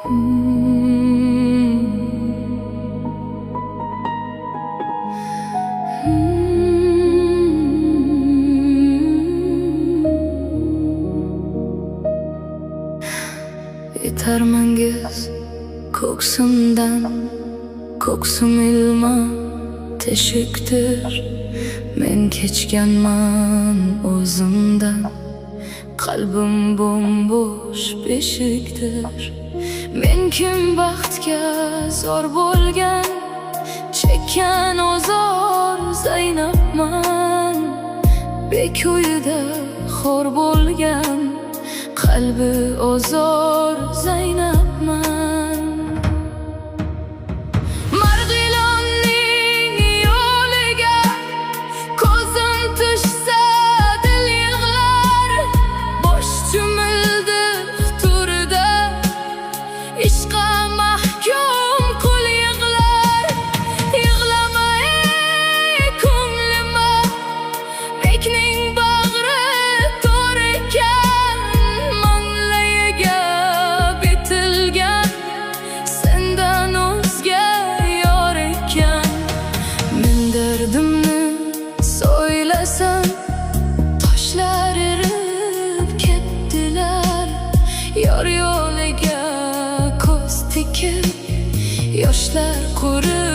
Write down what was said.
Yetarmangiz ko'ksimdan, ko'ksim ilma teshikdir. Men kechganman o'zimdan, qalbim bo'sh beshikdir. Men kim baxtga zor bo'lgan, chekkan ozor Zaynabman. Beko'yida xor bo'lgan, qalbi ozor Zaynabman. Marg'ilonning yo'liga ko'zim tushsa dil yig'lar. Bosh cho'mildir turda, ishqa mahkum qul yig'lar. Yig'lama ey ko'nglima, bekning bag'ri to'r ekan. Manglayiga bitilgan, sendan o'zga yor ekan. Men dardimni so'ylasam, toshlar erib ketdilar. Yor yo'liga ko'z tikib, yoshlar qurib